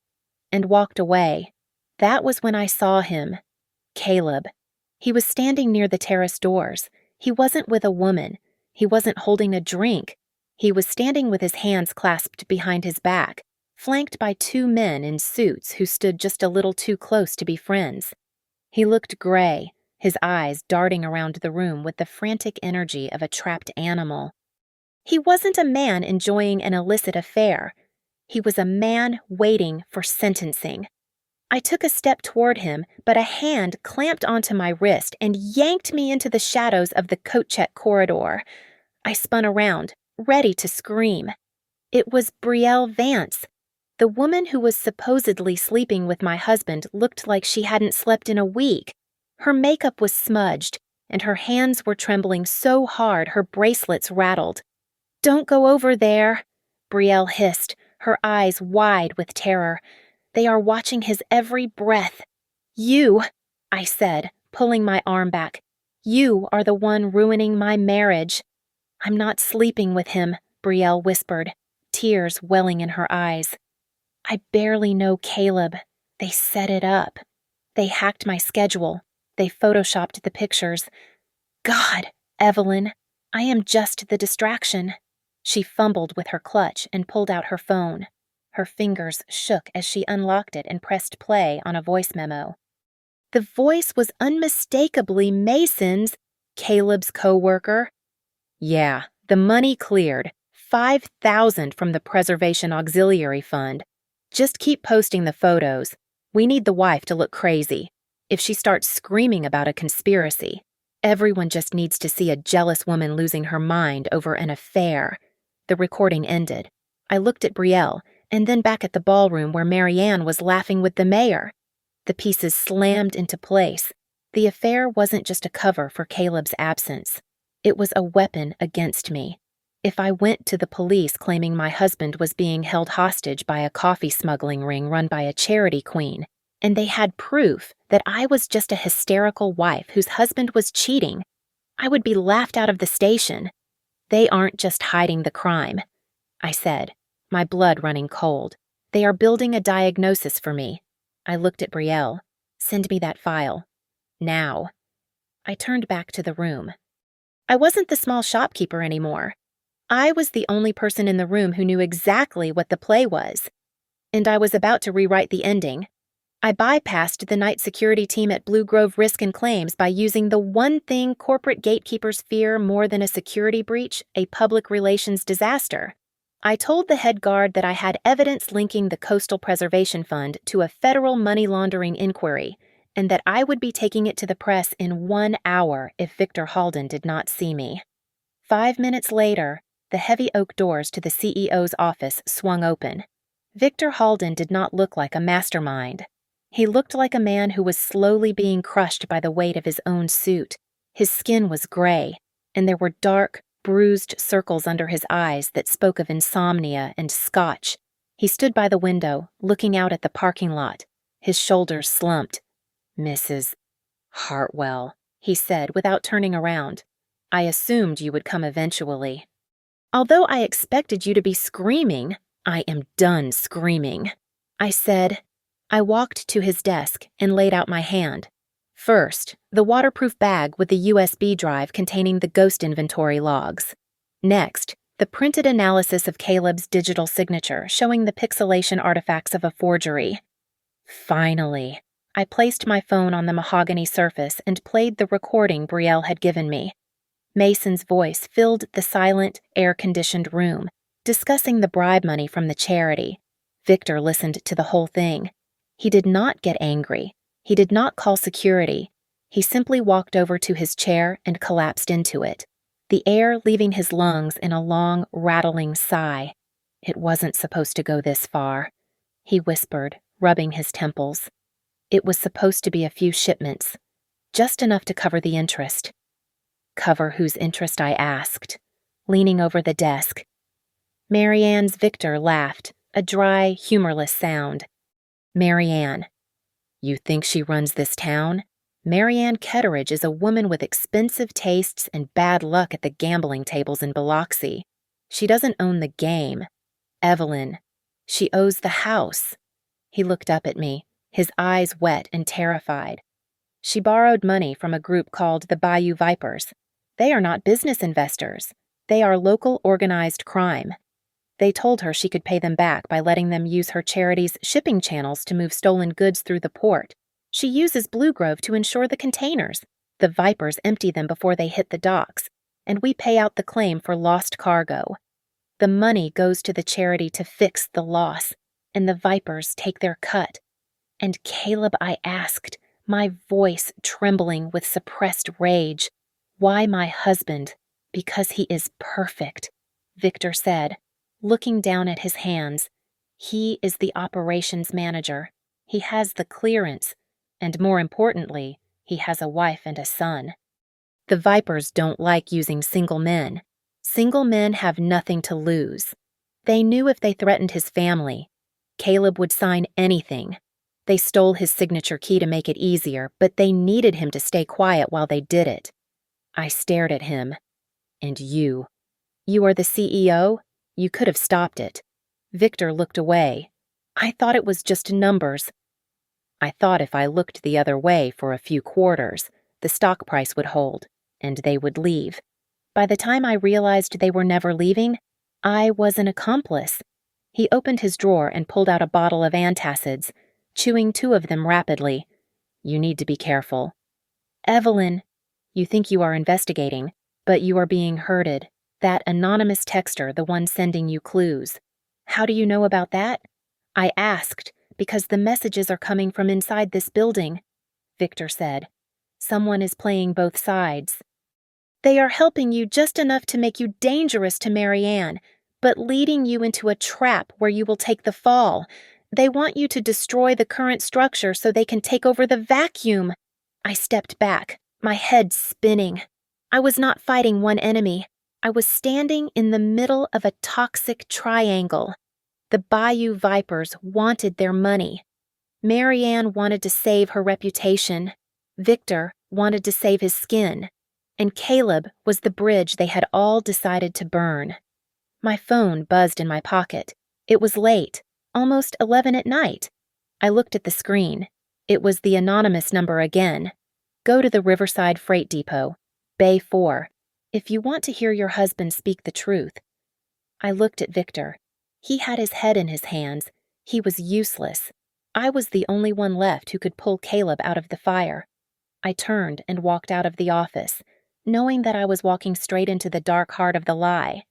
and walked away. That was when I saw him. Caleb. He was standing near the terrace doors. He wasn't with a woman. He wasn't holding a drink. He was standing with his hands clasped behind his back, flanked by 2 men in suits who stood just a little too close to be friends. He looked gray, his eyes darting around the room with the frantic energy of a trapped animal. He wasn't a man enjoying an illicit affair. He was a man waiting for sentencing. I took a step toward him, but a hand clamped onto my wrist and yanked me into the shadows of the coat check corridor. I spun around, ready to scream. It was Brielle Vance. The woman who was supposedly sleeping with my husband looked like she hadn't slept in a week. Her makeup was smudged, and her hands were trembling so hard her bracelets rattled. "Don't go over there," Brielle hissed, her eyes wide with terror. "They are watching his every breath." "You," I said, pulling my arm back. "You are the one ruining my marriage." "I'm not sleeping with him," Brielle whispered, tears welling in her eyes. "I barely know Caleb. They set it up. They hacked my schedule. They photoshopped the pictures. God, Evelyn, I am just the distraction." She fumbled with her clutch and pulled out her phone. Her fingers shook as she unlocked it and pressed play on a voice memo. The voice was unmistakably Mason's, Caleb's co-worker. "Yeah, the money cleared. $5,000 from the Preservation Auxiliary Fund. Just keep posting the photos. We need the wife to look crazy. If she starts screaming about a conspiracy, everyone just needs to see a jealous woman losing her mind over an affair." The recording ended. I looked at Brielle, and then back at the ballroom where Marianne was laughing with the mayor. The pieces slammed into place. The affair wasn't just a cover for Caleb's absence. It was a weapon against me. If I went to the police claiming my husband was being held hostage by a coffee smuggling ring run by a charity queen, And they had proof that I was just a hysterical wife whose husband was cheating. I would be laughed out of the station. They aren't just hiding the crime, I said, my blood running cold. They are building a diagnosis for me. I looked at Brielle. Send me that file. Now. I turned back to the room. I wasn't the small shopkeeper anymore. I was the only person in the room who knew exactly what the play was. And I was about to rewrite the ending. I bypassed the night security team at Blue Grove Risk and Claims by using the one thing corporate gatekeepers fear more than a security breach, a public relations disaster. I told the head guard that I had evidence linking the Coastal Preservation Fund to a federal money laundering inquiry, and that I would be taking it to the press in 1 hour if Victor Halden did not see me. 5 minutes later, the heavy oak doors to the CEO's office swung open. Victor Halden did not look like a mastermind. He looked like a man who was slowly being crushed by the weight of his own suit. His skin was gray, and there were dark, bruised circles under his eyes that spoke of insomnia and scotch. He stood by the window, looking out at the parking lot, his shoulders slumped. "Mrs. Hartwell," he said without turning around. "I assumed you would come eventually. Although I expected you to be screaming, I am done screaming," I said. I walked to his desk and laid out my hand. First, the waterproof bag with the USB drive containing the ghost inventory logs. Next, the printed analysis of Caleb's digital signature showing the pixelation artifacts of a forgery. Finally, I placed my phone on the mahogany surface and played the recording Brielle had given me. Mason's voice filled the silent, air-conditioned room, discussing the bribe money from the charity. Victor listened to the whole thing. He did not get angry. He did not call security. He simply walked over to his chair and collapsed into it, the air leaving his lungs in a long, rattling sigh. "It wasn't supposed to go this far," he whispered, rubbing his temples. "It was supposed to be a few shipments, just enough to cover the interest." "Cover whose interest?" I asked, leaning over the desk. Marianne's Victor laughed, a dry, humorless sound. "Marianne. You think she runs this town? Marianne Ketteridge is a woman with expensive tastes and bad luck at the gambling tables in Biloxi. She doesn't own the game. Evelyn. She owes the house." He looked up at me, his eyes wet and terrified. "She borrowed money from a group called the Bayou Vipers. They are not business investors. They are local organized crime. They told her she could pay them back by letting them use her charity's shipping channels to move stolen goods through the port. She uses Blue Grove to insure the containers. The Vipers empty them before they hit the docks, and we pay out the claim for lost cargo. The money goes to the charity to fix the loss, and the Vipers take their cut. And Caleb," I asked, my voice trembling with suppressed rage, "why my husband?" "Because he is perfect," Victor said, looking down at his hands. "He is the operations manager. He has the clearance, and more importantly, he has a wife and a son. The Vipers don't like using single men. Single men have nothing to lose. They knew if they threatened his family, Caleb would sign anything. They stole his signature key to make it easier, but they needed him to stay quiet while they did it." I stared at him. "And you are the CEO? You could have stopped it." Victor looked away. "I thought it was just numbers. I thought if I looked the other way for a few quarters, the stock price would hold, and they would leave. By the time I realized they were never leaving, I was an accomplice." He opened his drawer and pulled out a bottle of antacids, chewing 2 of them rapidly. "You need to be careful." "Evelyn, you think you are investigating, but you are being herded. That anonymous texter, the one sending you clues. How do you know about that?" I asked, "Because the messages are coming from inside this building," Victor said. "Someone is playing both sides. They are helping you just enough to make you dangerous to Marianne, but leading you into a trap where you will take the fall. They want you to destroy the current structure so they can take over the vacuum." I stepped back, my head spinning. I was not fighting one enemy. I was standing in the middle of a toxic triangle. The Bayou Vipers wanted their money. Marianne wanted to save her reputation. Victor wanted to save his skin. And Caleb was the bridge they had all decided to burn. My phone buzzed in my pocket. It was late, almost 11 at night. I looked at the screen. It was the anonymous number again. Go to the Riverside Freight Depot, Bay 4, if you want to hear your husband speak the truth. I looked at Victor. He had his head in his hands. He was useless. I was the only one left who could pull Caleb out of the fire. I turned and walked out of the office, knowing that I was walking straight into the dark heart of the lie.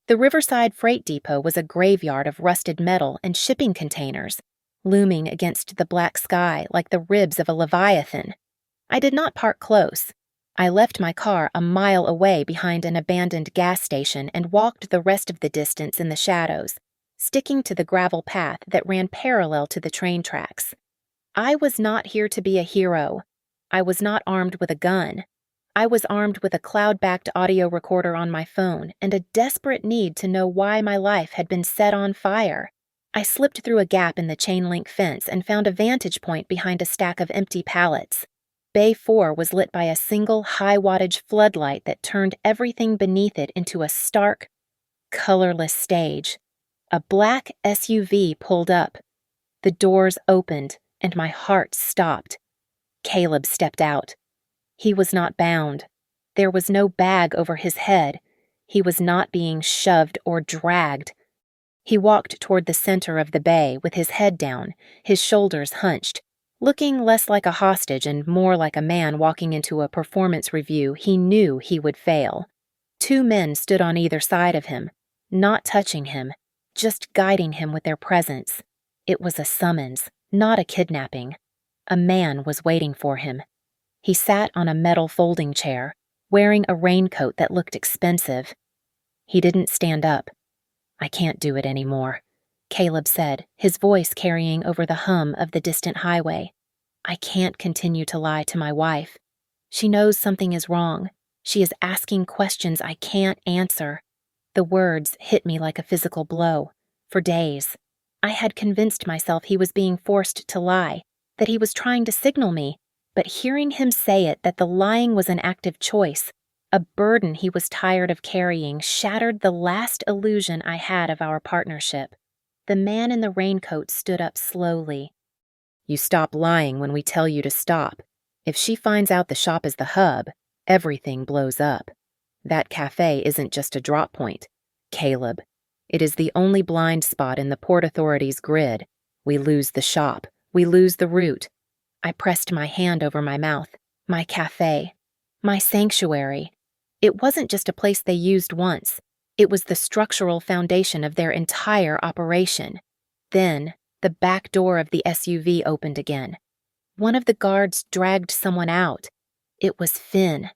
The Riverside Freight Depot was a graveyard of rusted metal and shipping containers, looming against the black sky like the ribs of a leviathan. I did not park close. I left my car a mile away behind an abandoned gas station and walked the rest of the distance in the shadows, sticking to the gravel path that ran parallel to the train tracks. I was not here to be a hero. I was not armed with a gun. I was armed with a cloud-backed audio recorder on my phone and a desperate need to know why my life had been set on fire. I slipped through a gap in the chain-link fence and found a vantage point behind a stack of empty pallets. Bay 4 was lit by a single high-wattage floodlight that turned everything beneath it into a stark, colorless stage. A black SUV pulled up. The doors opened, and my heart stopped. Caleb stepped out. He was not bound. There was no bag over his head. He was not being shoved or dragged. He walked toward the center of the bay with his head down, his shoulders hunched, looking less like a hostage and more like a man walking into a performance review he knew he would fail. 2 men stood on either side of him, not touching him, just guiding him with their presence. It was a summons, not a kidnapping. A man was waiting for him. He sat on a metal folding chair, wearing a raincoat that looked expensive. He didn't stand up. "I can't do it anymore," Caleb said, his voice carrying over the hum of the distant highway. "I can't continue to lie to my wife. She knows something is wrong. She is asking questions I can't answer." The words hit me like a physical blow. For days, I had convinced myself he was being forced to lie, that he was trying to signal me, but hearing him say it that the lying was an active choice, a burden he was tired of carrying, shattered the last illusion I had of our partnership. The man in the raincoat stood up slowly. "You stop lying when we tell you to stop. If she finds out the shop is the hub, everything blows up. That cafe isn't just a drop point. Caleb, it is the only blind spot in the Port Authority's grid. We lose the shop. We lose the route." I pressed my hand over my mouth. My cafe. My sanctuary. It wasn't just a place they used once. It was the structural foundation of their entire operation. Then, the back door of the SUV opened again. One of the guards dragged someone out. It was Finn.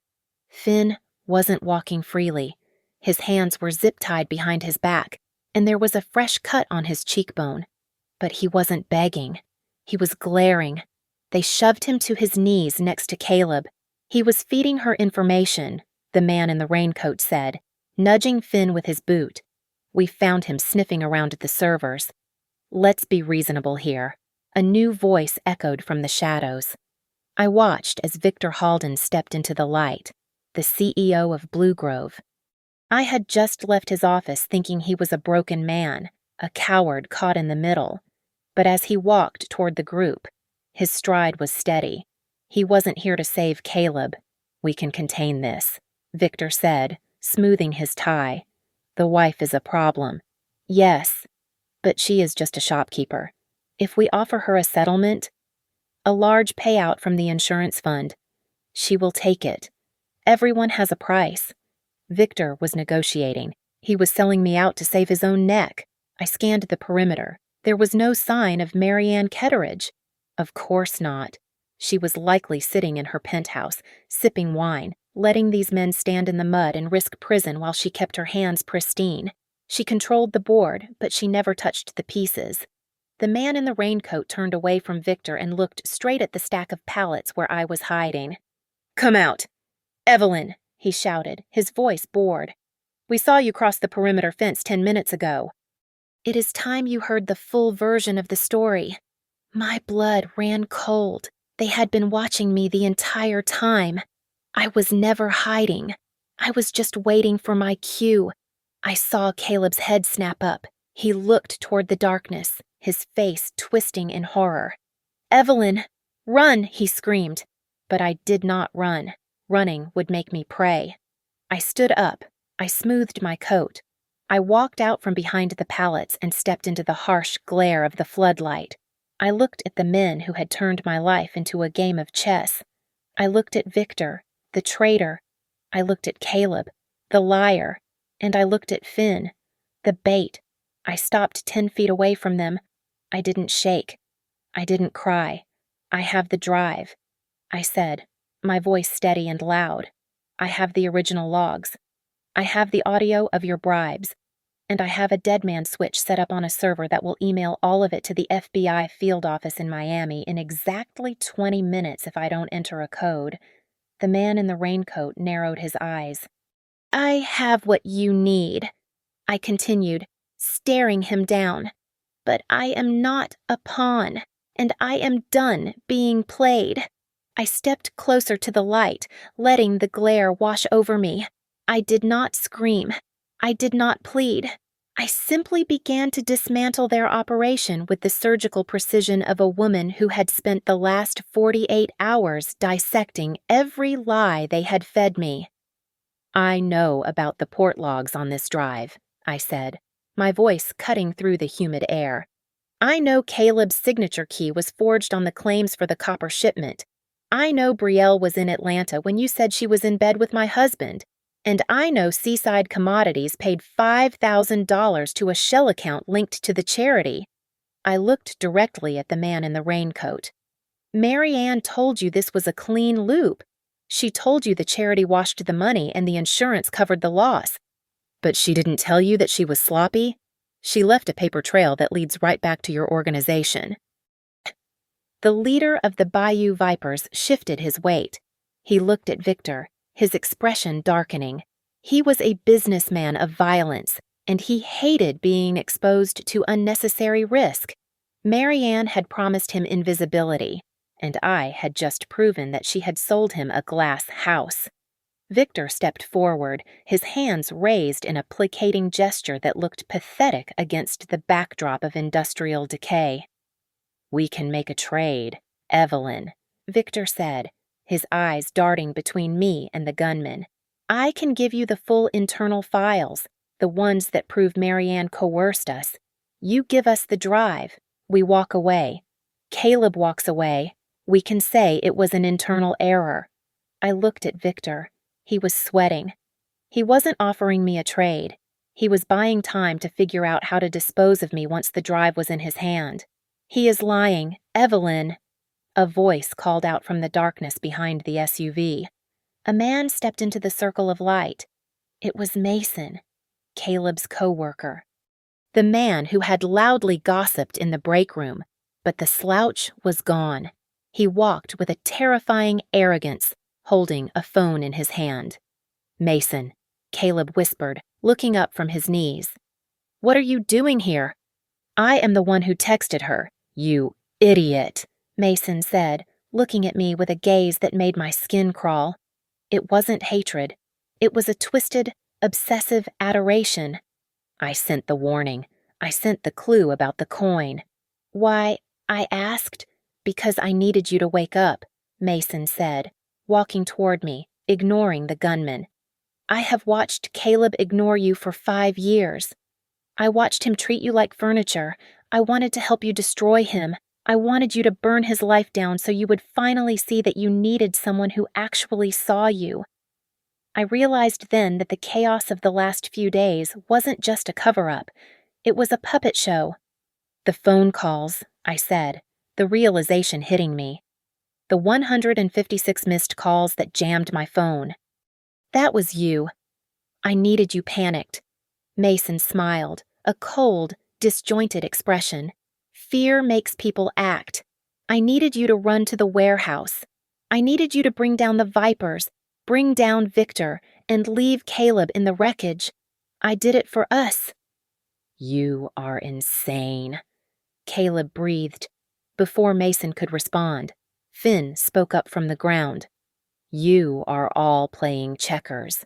Finn wasn't walking freely. His hands were zip-tied behind his back, and there was a fresh cut on his cheekbone. But he wasn't begging. He was glaring. They shoved him to his knees next to Caleb. He was feeding her information, the man in the raincoat said, nudging Finn with his boot. We found him sniffing around at the servers. "Let's be reasonable here," a new voice echoed from the shadows. I watched as Victor Halden stepped into the light, the CEO of Blue Grove. I had just left his office thinking he was a broken man, a coward caught in the middle. But as he walked toward the group, his stride was steady. He wasn't here to save Caleb. "We can contain this," Victor said, smoothing his tie. "The wife is a problem." "Yes, but she is just a shopkeeper. If we offer her a settlement, a large payout from the insurance fund, she will take it. Everyone has a price." Victor was negotiating. He was selling me out to save his own neck. I scanned the perimeter. There was no sign of Marianne Ketteridge. Of course not. She was likely sitting in her penthouse, sipping wine, letting these men stand in the mud and risk prison while she kept her hands pristine. She controlled the board, but she never touched the pieces. The man in the raincoat turned away from Victor and looked straight at the stack of pallets where I was hiding. "Come out! Evelyn!" he shouted, his voice bored. "We saw you cross the perimeter fence 10 minutes ago." "It is time you heard the full version of the story." My blood ran cold. They had been watching me the entire time. I was never hiding. I was just waiting for my cue. I saw Caleb's head snap up. He looked toward the darkness, his face twisting in horror. "Evelyn, run!" he screamed. But I did not run. Running would make me pray. I stood up. I smoothed my coat. I walked out from behind the pallets and stepped into the harsh glare of the floodlight. I looked at the men who had turned my life into a game of chess. I looked at Victor, the traitor. I looked at Caleb, the liar. And I looked at Finn, the bait. I stopped 10 feet away from them. I didn't shake. I didn't cry. "I have the drive," I said, my voice steady and loud. "I have the original logs. I have the audio of your bribes. And I have a dead man switch set up on a server that will email all of it to the FBI field office in Miami in exactly 20 minutes if I don't enter a code." The man in the raincoat narrowed his eyes. "I have what you need," I continued, staring him down. "But I am not a pawn, and I am done being played." I stepped closer to the light, letting the glare wash over me. I did not scream. I did not plead. I simply began to dismantle their operation with the surgical precision of a woman who had spent the last 48 hours dissecting every lie they had fed me. "I know about the port logs on this drive," I said, my voice cutting through the humid air. "I know Caleb's signature key was forged on the claims for the copper shipment. I know Brielle was in Atlanta when you said she was in bed with my husband. And I know Seaside Commodities paid $5,000 to a shell account linked to the charity." I looked directly at the man in the raincoat. "Mary Ann told you this was a clean loop. She told you the charity washed the money and the insurance covered the loss. But she didn't tell you that she was sloppy? She left a paper trail that leads right back to your organization." The leader of the Bayou Vipers shifted his weight. He looked at Victor, his expression darkening. He was a businessman of violence, and he hated being exposed to unnecessary risk. Mary Ann had promised him invisibility, and I had just proven that she had sold him a glass house. Victor stepped forward, his hands raised in a placating gesture that looked pathetic against the backdrop of industrial decay. "We can make a trade, Evelyn," Victor said, his eyes darting between me and the gunman. "I can give you the full internal files, the ones that prove Mary Ann coerced us. You give us the drive. We walk away. Caleb walks away. We can say it was an internal error." I looked at Victor. He was sweating. He wasn't offering me a trade. He was buying time to figure out how to dispose of me once the drive was in his hand. "He is lying, Evelyn." A voice called out from the darkness behind the SUV. A man stepped into the circle of light. It was Mason, Caleb's co-worker. The man who had loudly gossiped in the break room, but the slouch was gone. He walked with a terrifying arrogance, holding a phone in his hand. "Mason," Caleb whispered, looking up from his knees. "What are you doing here?" "I am the one who texted her." "You idiot," Mason said, looking at me with a gaze that made my skin crawl. It wasn't hatred. It was a twisted, obsessive adoration. "I sent the warning. I sent the clue about the coin." "Why?" I asked. "Because I needed you to wake up," Mason said, walking toward me, ignoring the gunman. "I have watched Caleb ignore you for 5 years. I watched him treat you like furniture. I wanted to help you destroy him. I wanted you to burn his life down so you would finally see that you needed someone who actually saw you." I realized then that the chaos of the last few days wasn't just a cover-up. It was a puppet show. "The phone calls," I said, the realization hitting me. "The 156 missed calls that jammed my phone. That was you. I needed you panicked." Mason smiled, a cold, disjointed expression. "Fear makes people act. I needed you to run to the warehouse. I needed you to bring down the Vipers, bring down Victor, and leave Caleb in the wreckage. I did it for us." "You are insane," Caleb breathed. Before Mason could respond, Finn spoke up from the ground. You are all playing checkers.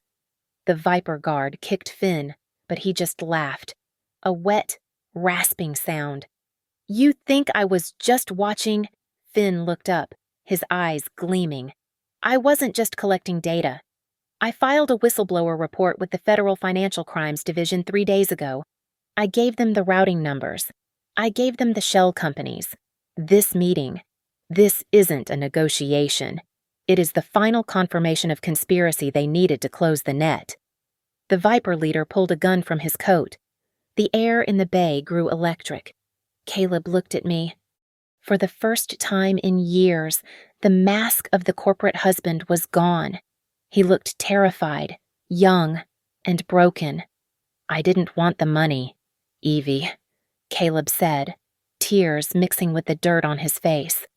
The Viper guard kicked Finn, but he just laughed. A wet, rasping sound. You think I was just watching? Finn looked up, his eyes gleaming. I wasn't just collecting data. I filed a whistleblower report with the Federal Financial Crimes Division 3 days ago. I gave them the routing numbers. I gave them the shell companies. This meeting. This isn't a negotiation. It is the final confirmation of conspiracy they needed to close the net. The Viper leader pulled a gun from his coat. The air in the bay grew electric. Caleb looked at me. For the first time in years, the mask of the corporate husband was gone. He looked terrified, young, and broken. I didn't want the money, Evie, Caleb said, tears mixing with the dirt on his face.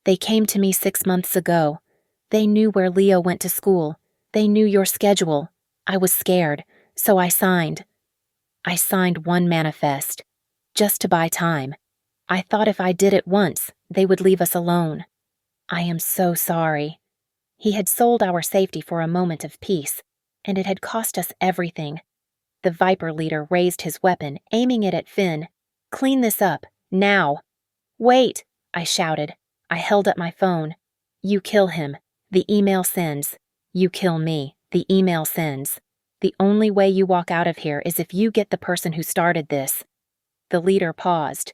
They came to me 6 months ago. They knew where Leo went to school. They knew your schedule. I was scared, so I signed. I signed one manifest, just to buy time. I thought if I did it once, they would leave us alone. I am so sorry. He had sold our safety for a moment of peace, and it had cost us everything. The Viper leader raised his weapon, aiming it at Finn. Clean this up, now. Wait, I shouted. I held up my phone. You kill him. The email sends. You kill me. The email sends. The only way you walk out of here is if you get the person who started this. The leader paused.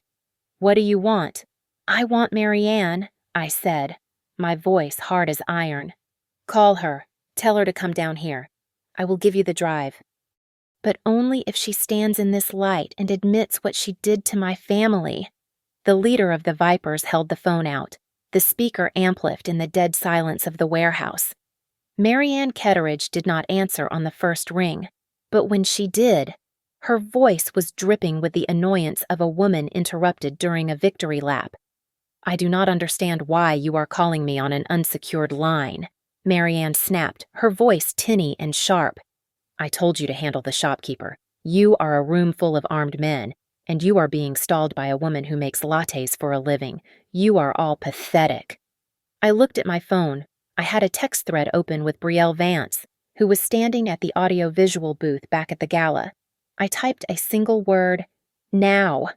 What do you want? I want Marianne, I said, my voice hard as iron. Call her. Tell her to come down here. I will give you the drive. But only if she stands in this light and admits what she did to my family. The leader of the Vipers held the phone out, the speaker amplified in the dead silence of the warehouse. Marianne Ketteridge did not answer on the first ring, but when she did, her voice was dripping with the annoyance of a woman interrupted during a victory lap. I do not understand why you are calling me on an unsecured line, Marianne snapped, her voice tinny and sharp. I told you to handle the shopkeeper. You are a room full of armed men, and you are being stalled by a woman who makes lattes for a living. You are all pathetic. I looked at my phone. I had a text thread open with Brielle Vance, who was standing at the audio-visual booth back at the gala. I typed a single word, now.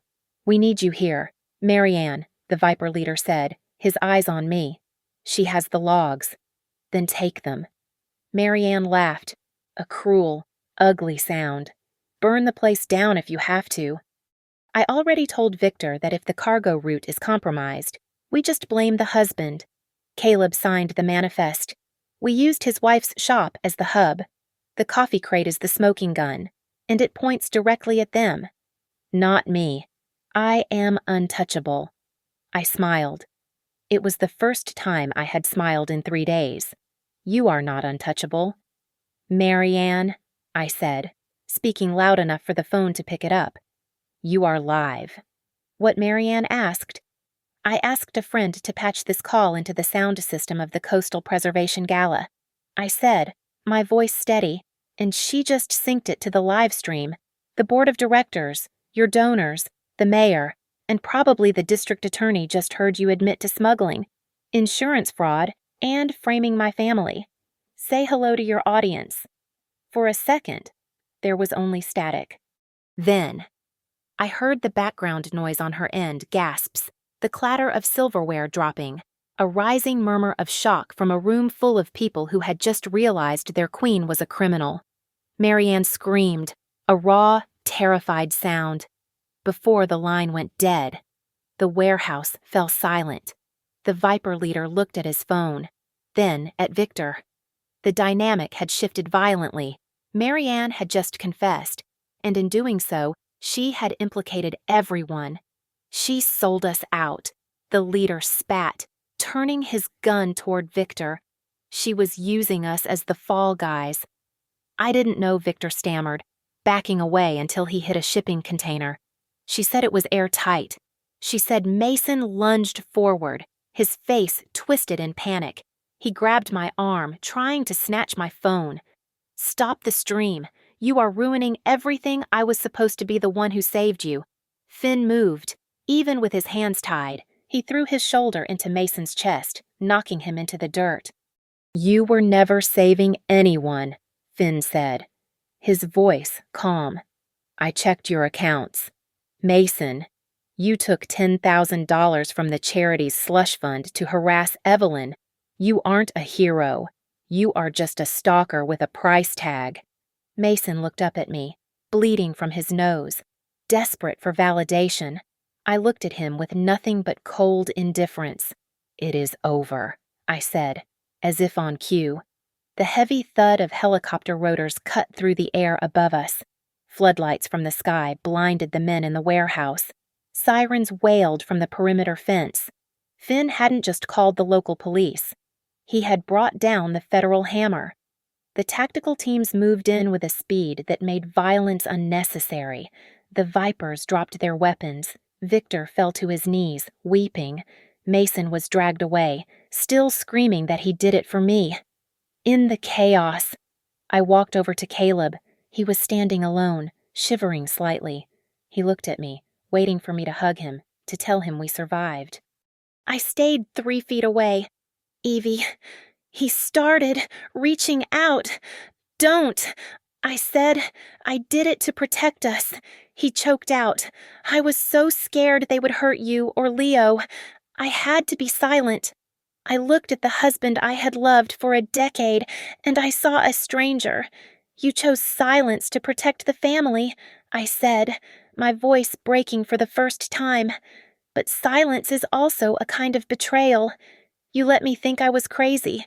We need you here. Marianne, the Viper leader said, his eyes on me. She has the logs. Then take them. Marianne laughed, a cruel, ugly sound. Burn the place down if you have to. I already told Victor that if the cargo route is compromised, we just blame the husband. Caleb signed the manifest. We used his wife's shop as the hub. The coffee crate is the smoking gun, and it points directly at them. Not me. I am untouchable. I smiled. It was the first time I had smiled in 3 days. You are not untouchable. Marianne, I said, speaking loud enough for the phone to pick it up. You are live. What Marianne asked. I asked a friend to patch this call into the sound system of the Coastal Preservation Gala. I said, my voice steady, and she just synced it to the live stream, the board of directors, your donors, the mayor, and probably the district attorney just heard you admit to smuggling, insurance fraud, and framing my family. Say hello to your audience. For a second, there was only static. Then, I heard the background noise on her end, gasps, the clatter of silverware dropping, a rising murmur of shock from a room full of people who had just realized their queen was a criminal. Marianne screamed, a raw, terrified sound. Before the line went dead, the warehouse fell silent. The Viper leader looked at his phone, then at Victor. The dynamic had shifted violently. Marianne had just confessed, and in doing so, she had implicated everyone. She sold us out. The leader spat, turning his gun toward Victor. She was using us as the fall guys. I didn't know, Victor stammered, backing away until he hit a shipping container. She said it was airtight. She said Mason lunged forward, his face twisted in panic. He grabbed my arm, trying to snatch my phone. Stop the stream. You are ruining everything. I was supposed to be the one who saved you. Finn moved, even with his hands tied. He threw his shoulder into Mason's chest, knocking him into the dirt. "You were never saving anyone," Finn said, his voice calm. "I checked your accounts. Mason, you took $10,000 from the charity's slush fund to harass Evelyn. You aren't a hero. You are just a stalker with a price tag." Mason looked up at me, bleeding from his nose, desperate for validation. I looked at him with nothing but cold indifference. "It is over," I said, as if on cue. The heavy thud of helicopter rotors cut through the air above us. Floodlights from the sky blinded the men in the warehouse. Sirens wailed from the perimeter fence. Finn hadn't just called the local police. He had brought down the federal hammer. The tactical teams moved in with a speed that made violence unnecessary. The Vipers dropped their weapons. Victor fell to his knees, weeping. Mason was dragged away, still screaming that he did it for me. In the chaos, I walked over to Caleb. He was standing alone, shivering slightly. He looked at me, waiting for me to hug him, to tell him we survived. I stayed 3 feet away. "Evie, he started reaching out. Don't," I said. "I did it to protect us." He choked out. "I was so scared they would hurt you or Leo. I had to be silent. I looked at the husband I had loved for a decade, and I saw a stranger. You chose silence to protect the family," I said, my voice breaking for the first time. "But silence is also a kind of betrayal. You let me think I was crazy.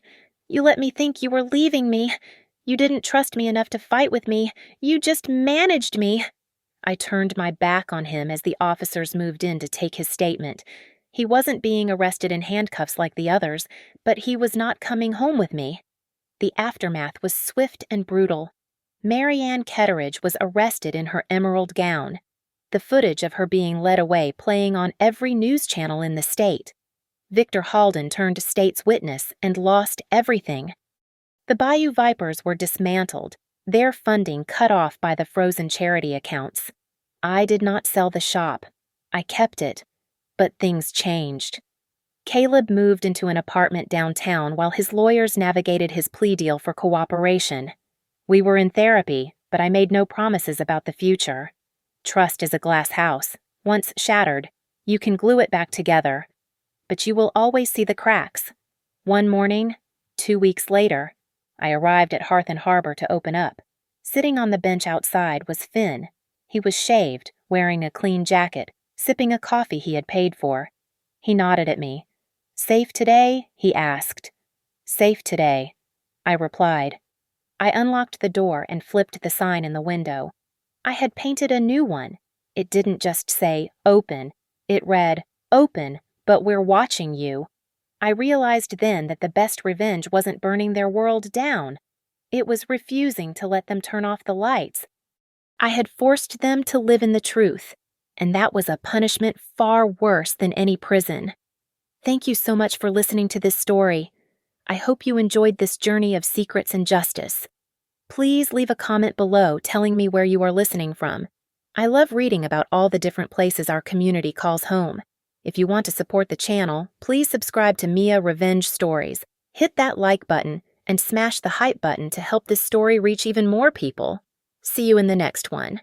You let me think you were leaving me. You didn't trust me enough to fight with me. You just managed me." I turned my back on him as the officers moved in to take his statement. He wasn't being arrested in handcuffs like the others, but he was not coming home with me. The aftermath was swift and brutal. Marianne Ketteridge was arrested in her emerald gown. The footage of her being led away playing on every news channel in the state. Victor Halden turned state's witness and lost everything. The Bayou Vipers were dismantled, their funding cut off by the frozen charity accounts. I did not sell the shop. I kept it. But things changed. Caleb moved into an apartment downtown while his lawyers navigated his plea deal for cooperation. We were in therapy, but I made no promises about the future. Trust is a glass house. Once shattered, you can glue it back together. But you will always see the cracks. One morning, 2 weeks later, I arrived at Hearth and Harbor to open up. Sitting on the bench outside was Finn. He was shaved, wearing a clean jacket, sipping a coffee he had paid for. He nodded at me. "Safe today?" he asked. "Safe today," I replied. I unlocked the door and flipped the sign in the window. I had painted a new one. It didn't just say, "Open." It read, "Open, but we're watching you." I realized then that the best revenge wasn't burning their world down. It was refusing to let them turn off the lights. I had forced them to live in the truth, and that was a punishment far worse than any prison. Thank you so much for listening to this story. I hope you enjoyed this journey of secrets and justice. Please leave a comment below telling me where you are listening from. I love reading about all the different places our community calls home. If you want to support the channel, please subscribe to Mia Revenge Stories. Hit that like button and smash the hype button to help this story reach even more people. See you in the next one.